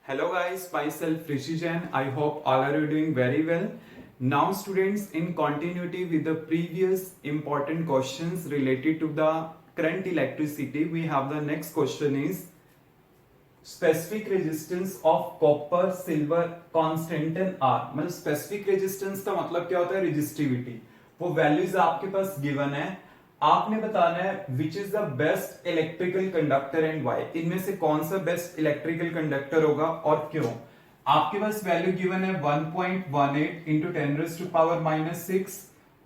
Hello guys, myself Rishi Jain. I hope all are you doing very well. Now students, in continuity with the previous important questions related to the current electricity, we have the next question is specific resistance of copper, silver, constant and R. मतलब specific resistance का मतलब क्या होता है? Resistivity. वो values आपके पास given है, आपने बताना है which is the best electrical conductor and why. इनमें से कौन सा बेस्ट इलेक्ट्रिकल कंडक्टर होगा और क्यों. आपके पास वैल्यू गिवन है 1.18 इंटू 10⁻⁻⁶,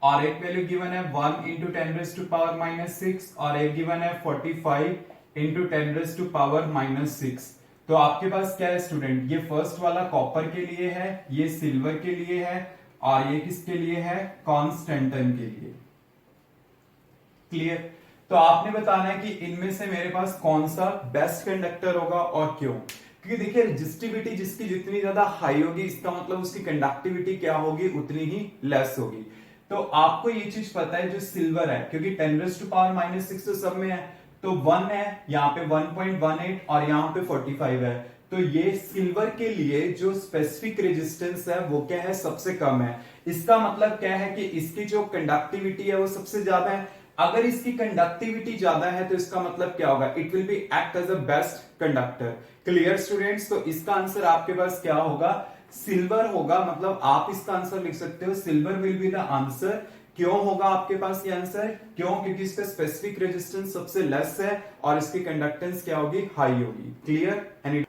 और एक वैल्यू गिवन है 1 इंटू 10⁻⁻⁶, और एक गिवन है 45 इंटू 10⁻⁻�6. तो आपके पास क्या है स्टूडेंट, ये फर्स्ट वाला कॉपर के लिए है, ये सिल्वर के लिए है, और ये किसके लिए है? कॉन्स्टेंटन के लिए. क्लियर. तो आपने बताना है कि इनमें से मेरे पास कौन सा बेस्ट कंडक्टर होगा और क्यों. क्योंकि देखिए रेजिस्टिविटी जिसकी जितनी ज्यादा हाई होगी, इसका मतलब उसकी कंडक्टिविटी क्या होगी? उतनी ही लेस होगी. तो आपको ये चीज पता है, जो सिल्वर है, क्योंकि 10⁻⁻⁶ तो सब में है, तो 1 है, यहाँ पे 1.18 और यहाँ पे 45 है. तो ये सिल्वर के लिए जो स्पेसिफिक रेजिस्टेंस है वो क्या है? सबसे कम है. इसका मतलब क्या है कि इसकी जो कंडक्टिविटी है वो सबसे ज्यादा है. अगर इसकी कंडक्टिविटी ज्यादा है तो इसका मतलब क्या होगा? It will be act as a best conductor. Clear students. तो इसका आंसर आपके पास क्या होगा? सिल्वर होगा. मतलब आप इसका आंसर लिख सकते हो silver will be the answer. क्यों होगा आपके पास ये आंसर? क्यों? क्योंकि इसका स्पेसिफिक रेजिस्टेंस सबसे लेस है और इसकी कंडक्टेंस क्या होगी? हाई होगी. Clear. And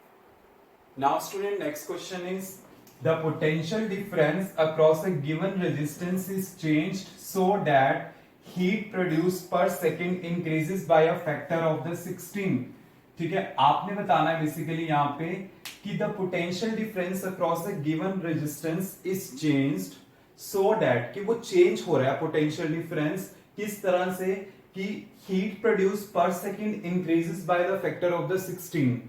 now student, next question is the potential difference across a given resistance is changed so that heat produced per second increases by a factor of the 16. ठीक है, आपने बताना है बेसिकली यहाँ पे कि the potential difference across a given resistance is changed so that, कि वो चेंज हो रहा है potential difference किस तरह से कि heat produced per second increases by the factor of the 16.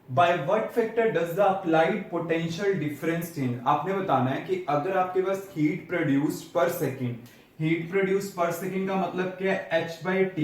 By what factor does the applied potential difference change? आपने बताना है कि अगर आपके पास हीट प्रोड्यूस्ड पर सेकेंड, हीट प्रोड्यूस पर सेकेंड का मतलब क्या है? h/t.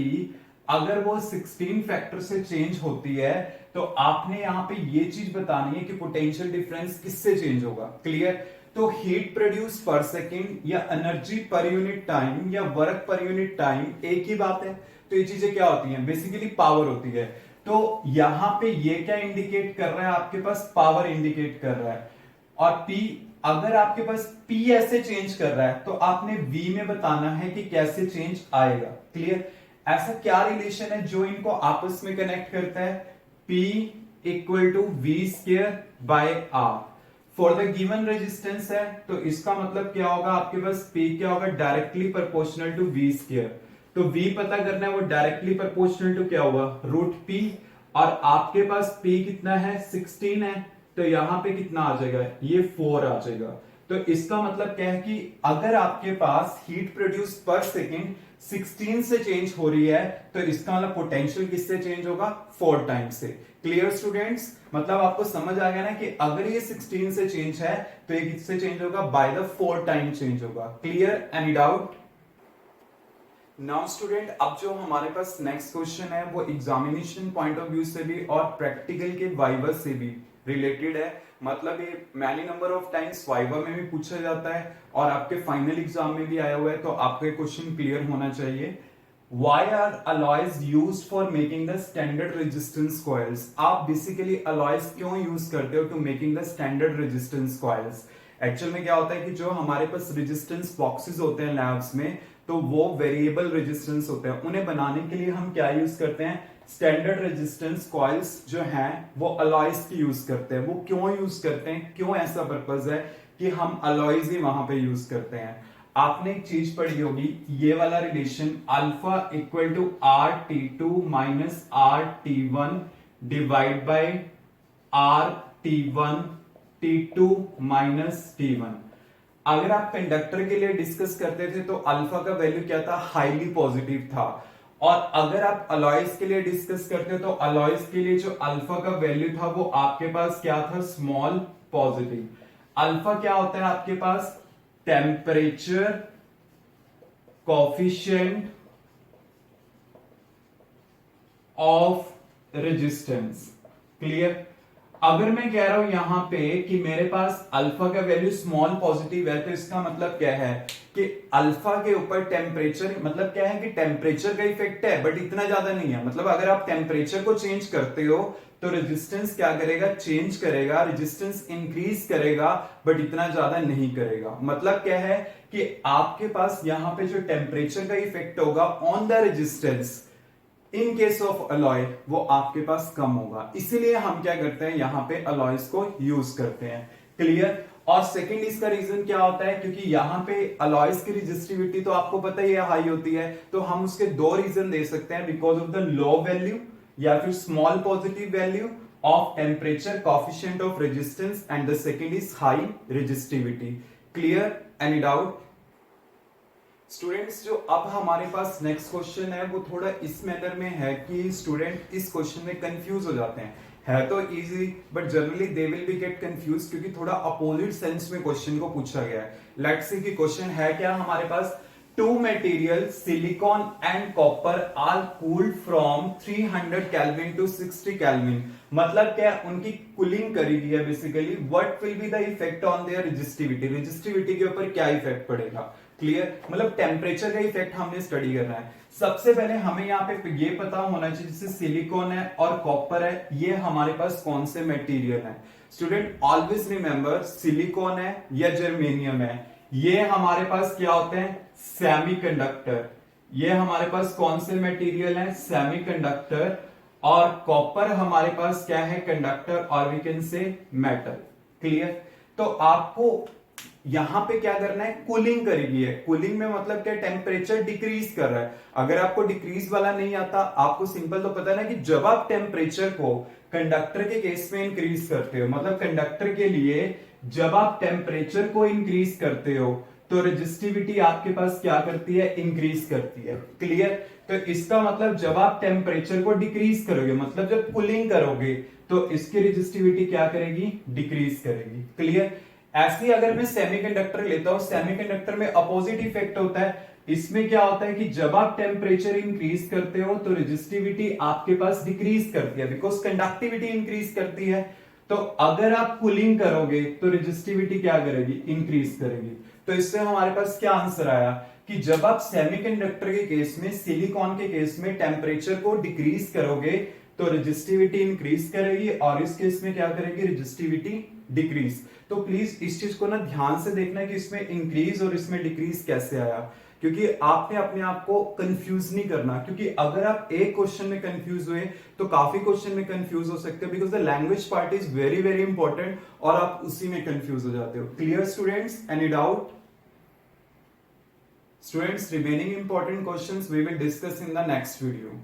अगर वो 16 फैक्टर से चेंज होती है तो आपने यहाँ पे ये चीज बतानी है कि पोटेंशियल डिफरेंस किससे चेंज होगा. क्लियर. तो हीट प्रोड्यूस पर सेकेंड या एनर्जी पर यूनिट टाइम या वर्क पर यूनिट टाइम एक ही बात है. तो ये चीजें क्या होती हैं? बेसिकली पावर होती है. तो यहां पे ये क्या इंडिकेट कर रहा है? आपके पास पावर इंडिकेट कर रहा है. और P, अगर आपके पास P ऐसे चेंज कर रहा है तो आपने V में बताना है कि कैसे चेंज आएगा. क्लियर. ऐसा क्या रिलेशन है जो इनको आपस में कनेक्ट करता है? P equal to V² by R. For the given resistance है तो इसका मतलब क्या होगा? आपके पास P क्या होगा? Directly proportional to V². तो V पता करना है, वो डायरेक्टली प्रोपोर्शनल टू क्या होगा? √P. और आपके पास P कितना है? 16 है. तो यहां पे कितना आ जाएगा? ये 4 आ जाएगा. तो इसका मतलब क्या है कि अगर आपके पास हीट प्रोड्यूस पर सेकेंड 16 से चेंज हो रही है तो इसका मतलब पोटेंशियल किससे चेंज होगा? 4 टाइम्स से. Clear students. मतलब आपको समझ आ गया ना कि अगर ये 16 से चेंज है तो ये किससे चेंज होगा? बाय द 4 टाइम चेंज होगा. Clear. Any doubt? Now student, अब जो हमारे पास नेक्स्ट क्वेश्चन है वो एग्जामिनेशन पॉइंट ऑफ व्यू से भी और प्रैक्टिकल के वाइवा से भी रिलेटेड है. मतलब ये many number of times viva में भी पूछा जाता है और आपके फाइनल एग्जाम में भी आया हुआ है, तो आपका क्वेश्चन क्लियर होना चाहिए. Why are alloys used for making the standard resistance coils? आप बेसिकली alloys क्यों यूज करते हो to making the standard resistance coils? Actual में क्या होता है कि जो हमारे पास रेजिस्टेंस बॉक्सेस होते हैं लैब्स में, तो वो वेरिएबल रेजिस्टेंस होते हैं. उन्हें बनाने के लिए हम क्या यूज करते हैं? स्टैंडर्ड रेजिस्टेंस कॉइल्स जो हैं वो अलॉयज की यूज करते हैं. वो क्यों यूज करते हैं? क्यों ऐसा पर्पस है कि हम अलॉयज ही वहां पे यूज करते हैं? आपने एक चीज पढ़ी होगी, ये वाला relation alpha equal to RT2 minus RT1 divide by RT1 T2 minus T1. अगर आप कंडक्टर के लिए डिस्कस करते थे तो अल्फा का वैल्यू क्या था? हाईली पॉजिटिव था. और अगर आप अलॉयज के लिए डिस्कस करते हो तो अलॉयज के लिए जो अल्फा का वैल्यू था वो आपके पास क्या था? Small positive. अल्फा क्या होता है आपके पास? Temperature coefficient of resistance. Clear. अगर मैं कह रहा हूं यहां पे कि मेरे पास अल्फा का वैल्यू स्मॉल पॉजिटिव है, तो इसका मतलब क्या है कि अल्फा के ऊपर टेम्परेचर, मतलब क्या है कि टेम्परेचर का इफेक्ट है बट इतना ज्यादा नहीं है। मतलब अगर आप टेम्परेचर को चेंज करते हो तो रेजिस्टेंस क्या करेगा, चेंज करेगा, रेजिस्टेंस इंक्रीज करेगा बट इतना ज्यादा नहीं करेगा। मतलब क्या है कि आपके पास यहां पे जो टेम्परेचर का इफेक्ट होगा on the resistance in case of alloy वो आपके पास कम होगा, इसीलिए हम क्या करते हैं यहां पे अलॉयज को यूज करते हैं। क्लियर। और सेकंड इसका रीजन क्या होता है, क्योंकि यहां पे अलॉयज की रेजिस्टिविटी तो आपको पता ही है हाई होती है, तो हम उसके दो रीजन दे सकते हैं, because of the low value या फिर small positive value of temperature coefficient of resistance, and the second is high resistivity. Clear, any doubt students? जो अब हमारे पास नेक्स्ट क्वेश्चन है वो थोड़ा इस मैनर में है कि स्टूडेंट इस क्वेश्चन में कंफ्यूज हो जाते हैं। है तो easy but generally they will be get confuse, क्योंकि थोड़ा अपोजिट सेंस में क्वेश्चन को पूछा गया है। लेट्स सी कि क्वेश्चन है क्या हमारे पास, two material silicon and copper are cooled from 300 kelvin to 60 kelvin. मतलब क्या, उनकी कूलिंग करी गई है basically. What will be the effect on their resistivity, resistivity के ऊपर क्या इफेक्ट पड़ेगा। क्लियर, मतलब टेम्परेचर का इफेक्ट हमने स्टडी करना है। सबसे पहले हमें यहाँ पे ये पता होना चाहिए, जैसे सिलिकॉन है और कॉपर है, ये हमारे पास कौन से मटेरियल है। स्टूडेंट ऑलवेज रिमेंबर, सिलिकॉन है या जर्मेनियम है, ये हमारे पास क्या होते हैं, सेमीकंडक्टर। ये हमारे पास कौन से मटेरियल है, सेमीकंडक्टर। और कॉपर हमारे पास क्या है, कंडक्टर, और we can say metal. Clear. तो आपको यहां पे क्या करना है, कूलिंग करेगी है। कूलिंग में मतलब क्या, टेम्परेचर डिक्रीज कर रहा है। अगर आपको डिक्रीज वाला नहीं आता, आपको सिंपल तो पता है ना कि जब आप टेम्परेचर को कंडक्टर के केस में इंक्रीज करते हो, मतलब कंडक्टर के लिए जब आप टेम्परेचर को इंक्रीज करते हो तो रेजिस्टिविटी आपके पास क्या करती है, इंक्रीज करती है। क्लियर। तो इसका मतलब जब आप टेम्परेचर को डिक्रीज करोगे, मतलब जब कूलिंग करोगे, तो इसकी रेजिस्टिविटी क्या करेगी, डिक्रीज करेगी। क्लियर। ऐसे ही अगर मैं सेमीकंडक्टर लेता हूं, सेमीकंडक्टर में अपोजिट इफेक्ट होता है। इसमें क्या होता है कि जब आप टेम्परेचर इंक्रीज करते हो तो रेजिस्टिविटी आपके पास डिक्रीज करती है, बिकॉज कंडक्टिविटी इंक्रीज करती है। तो अगर आप कूलिंग करोगे तो रेजिस्टिविटी क्या करेगी, इंक्रीज करेगी। तो इससे हमारे पास क्या आंसर आया कि जब आप सेमीकंडक्टर के केस में, सिलिकॉन के केस में टेम्परेचर को डिक्रीज करोगे तो रेजिस्टिविटी इंक्रीज करेगी, और इस केस में क्या करेगी, रेजिस्टिविटी डिक्रीज। तो प्लीज इस चीज को ना ध्यान से देखना कि इसमें इंक्रीज और इसमें डिक्रीज कैसे आया, क्योंकि आपने अपने आप को कंफ्यूज नहीं करना। क्योंकि अगर आप एक क्वेश्चन में कंफ्यूज हुए तो काफी क्वेश्चन में कंफ्यूज हो सकते हो, because the language part is very very important और आप उसी में कंफ्यूज हो जाते हो। Clear students, any doubt? Students, remaining important questions we will discuss in the next video.